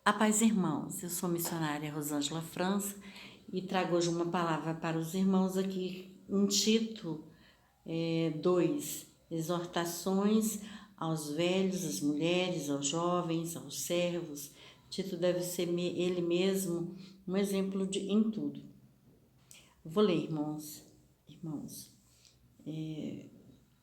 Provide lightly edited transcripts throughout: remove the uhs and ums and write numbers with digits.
A paz, irmãos, eu sou missionária Rosângela França e trago hoje uma palavra para os irmãos aqui, um Tito 2, exortações aos velhos, às mulheres, aos jovens, aos servos. Tito deve ser ele mesmo um exemplo em tudo. Vou ler, irmãos.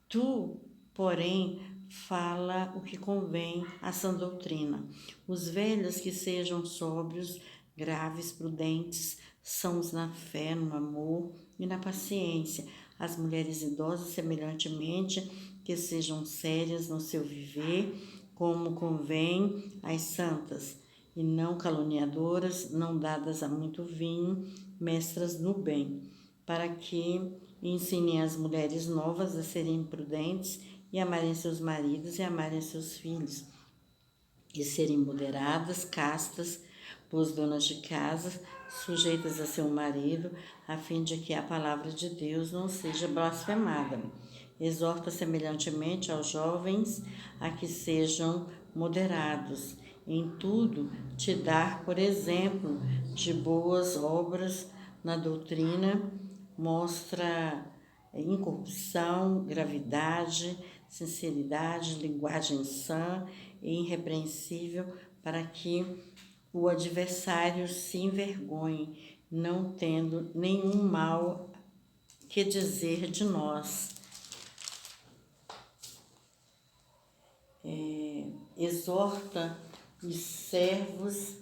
Tu, porém, fala o que convém à sã doutrina. Os velhos que sejam sóbrios, graves, prudentes, sãos na fé, no amor e na paciência. As mulheres idosas, semelhantemente, que sejam sérias no seu viver, como convém às santas, e não caluniadoras, não dadas a muito vinho, mestras no bem, para que ensinem as mulheres novas a serem prudentes e amarem seus maridos e amarem seus filhos, e serem moderadas, castas, boas donas de casa, sujeitas a seu marido, a fim de que a palavra de Deus não seja blasfemada. Exorta semelhantemente aos jovens a que sejam moderados, em tudo te dar, por exemplo, de boas obras na doutrina, mostra incorrupção, gravidade, sinceridade, linguagem sã e irrepreensível, para que o adversário se envergonhe, não tendo nenhum mal que dizer de nós. Exorta os servos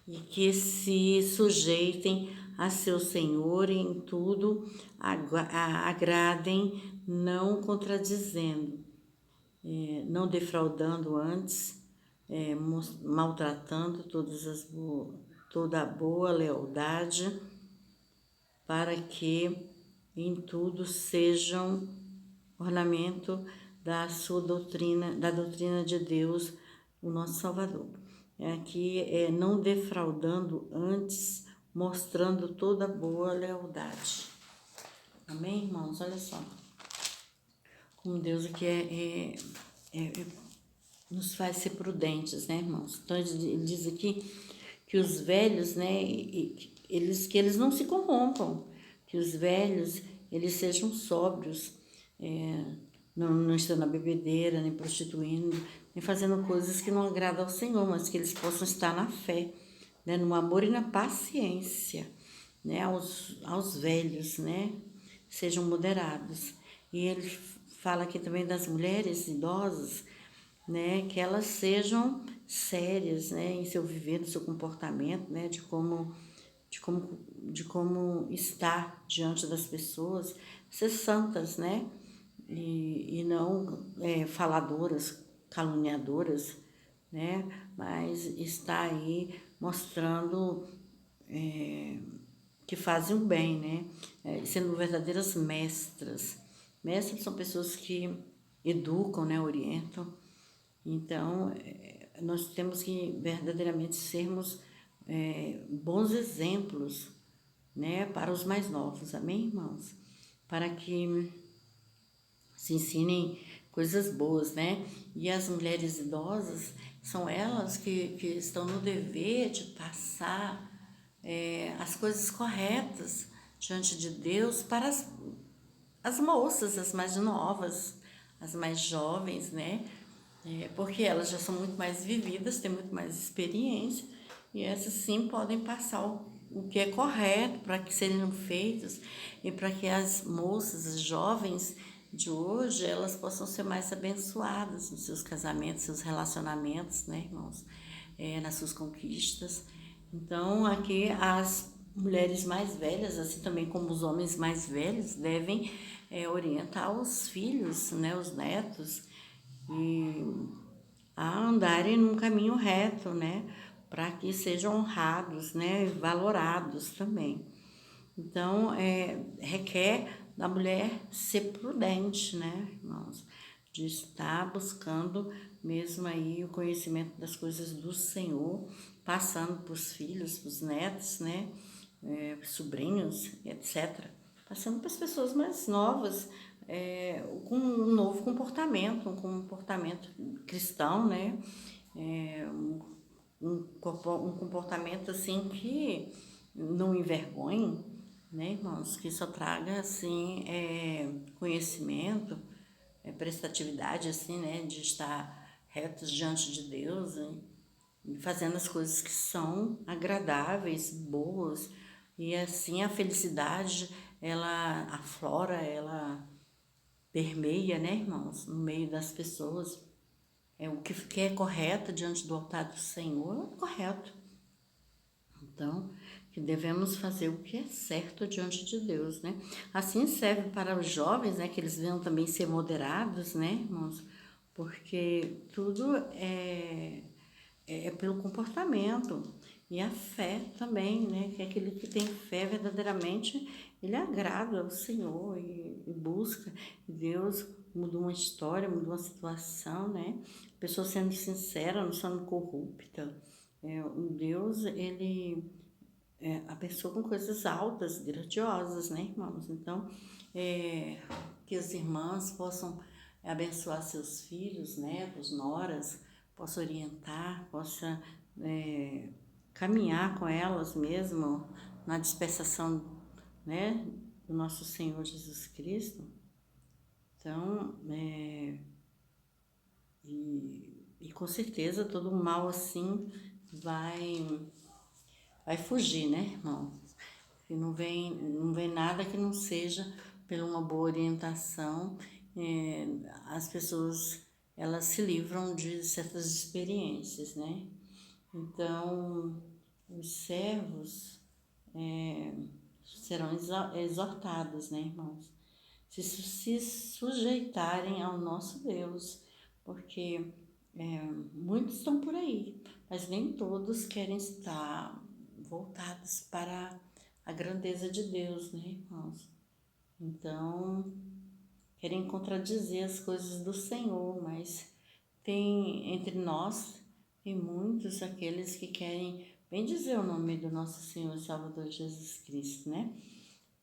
e que se sujeitem a seu Senhor e em tudo agradem, não contradizendo, não defraudando antes, maltratando toda a boa lealdade, para que em tudo sejam ornamento da sua doutrina, da doutrina de Deus, o nosso Salvador. Aqui não defraudando antes, mostrando toda boa lealdade. Amém, irmãos? Olha só, como Deus aqui nos faz ser prudentes, né, irmãos? Então ele diz aqui que os velhos, né, que eles não se corrompam, que os velhos eles sejam sóbrios, não estão na bebedeira, nem prostituindo, nem fazendo coisas que não agradam ao Senhor, mas que eles possam estar na fé, né, no amor e na paciência, né, aos velhos, né, sejam moderados. E ele fala aqui também das mulheres idosas, né, que elas sejam sérias, né, em seu viver, no seu comportamento, né, de como estar diante das pessoas, ser santas, né, e não faladoras, caluniadoras, né, mas está aí mostrando que fazem o bem, né, sendo verdadeiras mestras. Mestras são pessoas que educam, né, orientam. Então, nós temos que verdadeiramente sermos bons exemplos, né, para os mais novos, amém, irmãos? Para que se ensinem coisas boas, né? E as mulheres idosas são elas que estão no dever de passar as coisas corretas diante de Deus para as moças, as mais novas, as mais jovens, né? Porque elas já são muito mais vividas, têm muito mais experiência e essas sim podem passar o que é correto para que sejam feitos e para que as moças, as jovens de hoje, elas possam ser mais abençoadas nos seus casamentos, seus relacionamentos, né, irmãos? Nas suas conquistas. Então, aqui as mulheres mais velhas, assim também como os homens mais velhos, devem orientar os filhos, né, os netos, e a andarem num caminho reto, né, para que sejam honrados, né, valorados também. Então, requer da mulher ser prudente, né, irmãos, de estar buscando mesmo aí o conhecimento das coisas do Senhor, passando para os filhos, para os netos, né, sobrinhos, etc. Passando para as pessoas mais novas, com um novo comportamento, um comportamento cristão, né, um comportamento assim que não envergonhe, né, irmãos? Que só traga, assim, conhecimento, prestatividade, assim, né? De estar retos diante de Deus, e fazendo as coisas que são agradáveis, boas, e assim a felicidade, ela aflora, ela permeia, né, irmãos, no meio das pessoas. O que é correto diante do altar do Senhor é correto. Então, que devemos fazer o que é certo diante de Deus, né? Assim serve para os jovens, né? Que eles venham também ser moderados, né, irmãos? Porque tudo é pelo comportamento. E a fé também, né? Que aquele que tem fé verdadeiramente, ele agrada ao Senhor e busca. Deus muda uma história, muda uma situação, né? A pessoa sendo sincera, não sendo corrupta. Um Deus, ele abençoa com coisas altas, grandiosas, né, irmãos? Então, que as irmãs possam abençoar seus filhos, netos, noras, possam orientar, possa caminhar com elas mesmo na dispensação, né, do nosso Senhor Jesus Cristo. Então, e com certeza todo mal assim vai fugir, né, irmão? E não vem nada que não seja por uma boa orientação. As pessoas, elas se livram de certas experiências, né? Então, os servos serão exortados, né, irmãos? Se sujeitarem ao nosso Deus, porque muitos estão por aí, mas nem todos querem estar voltados para a grandeza de Deus, né, irmãos? Então, querem contradizer as coisas do Senhor, mas entre nós, tem muitos aqueles que querem bem dizer o nome do nosso Senhor e Salvador Jesus Cristo, né?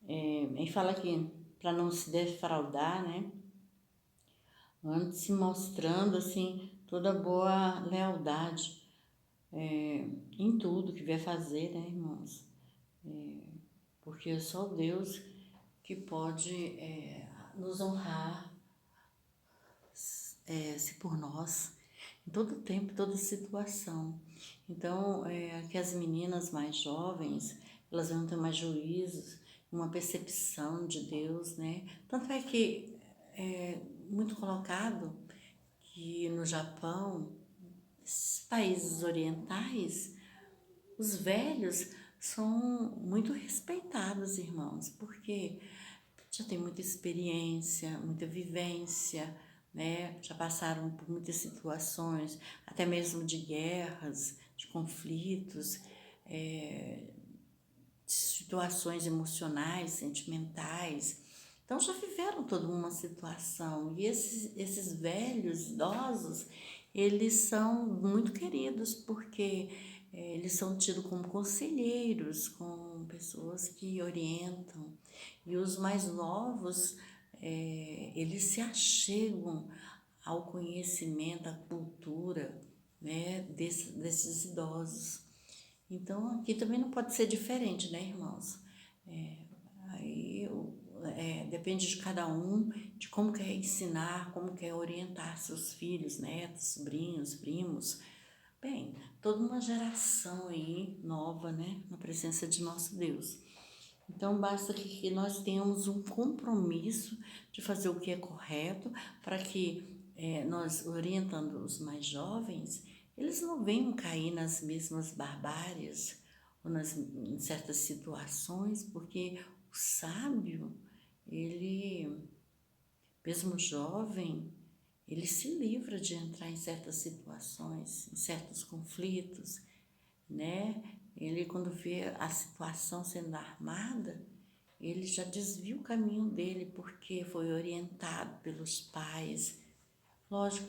E fala que para não se defraudar, né? Antes se mostrando assim toda boa lealdade em tudo que vier fazer, né, irmãos? Porque é só Deus que pode nos honrar, se por nós, em todo tempo, toda situação. Então, que as meninas mais jovens, elas vão ter mais juízos, uma percepção de Deus, né? Tanto é que é muito colocado que no Japão, esses países orientais, os velhos são muito respeitados, irmãos, porque já tem muita experiência, muita vivência, né? Já passaram por muitas situações, até mesmo de guerras, de conflitos, de situações emocionais, sentimentais. Então já viveram toda uma situação. E esses velhos, idosos, eles são muito queridos porque eles são tidos como conselheiros, como pessoas que orientam. E os mais novos, eles se achegam ao conhecimento, à cultura, né, desses idosos. Então, aqui também não pode ser diferente, né, irmãos? Aí depende de cada um, de como quer ensinar, como quer orientar seus filhos, netos, sobrinhos, primos. Bem, toda uma geração aí nova, né, na presença de nosso Deus. Então, basta que nós tenhamos um compromisso de fazer o que é correto para que nós, orientando os mais jovens, eles não venham cair nas mesmas barbáries ou em certas situações, porque o sábio, ele, mesmo jovem, ele se livra de entrar em certas situações, em certos conflitos, né? Ele, quando vê a situação sendo armada, ele já desvia o caminho dele porque foi orientado pelos pais. Lógico,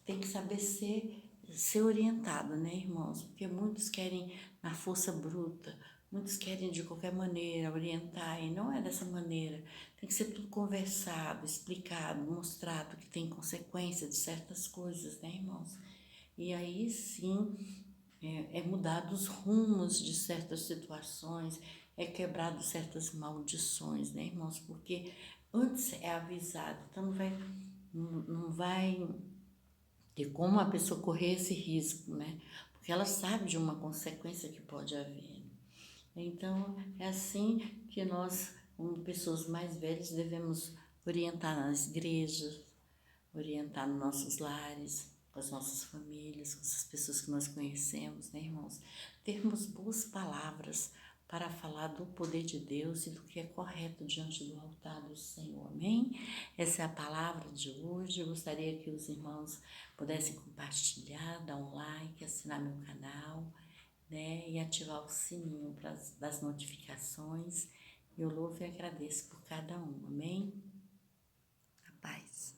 tem que saber ser orientado, né, irmãos? Porque muitos querem na força bruta, muitos querem de qualquer maneira orientar, e não é dessa maneira. Tem que ser tudo conversado, explicado, mostrado que tem consequência de certas coisas, né, irmãos? E aí sim é mudado os rumos de certas situações, é quebrado certas maldições, né, irmãos? Porque antes é avisado, então não vai ter como a pessoa correr esse risco, né? Porque ela sabe de uma consequência que pode haver. Então, é assim que nós, como pessoas mais velhas, devemos orientar nas igrejas, orientar nos nossos lares, com as nossas famílias, com as pessoas que nós conhecemos, né, irmãos? Termos boas palavras para falar do poder de Deus e do que é correto diante do altar do Senhor, amém? Essa é a palavra de hoje. Eu gostaria que os irmãos pudessem compartilhar, dar um like, assinar meu canal, né, e ativar o sininho das notificações. Eu louvo e agradeço por cada um, amém? A paz.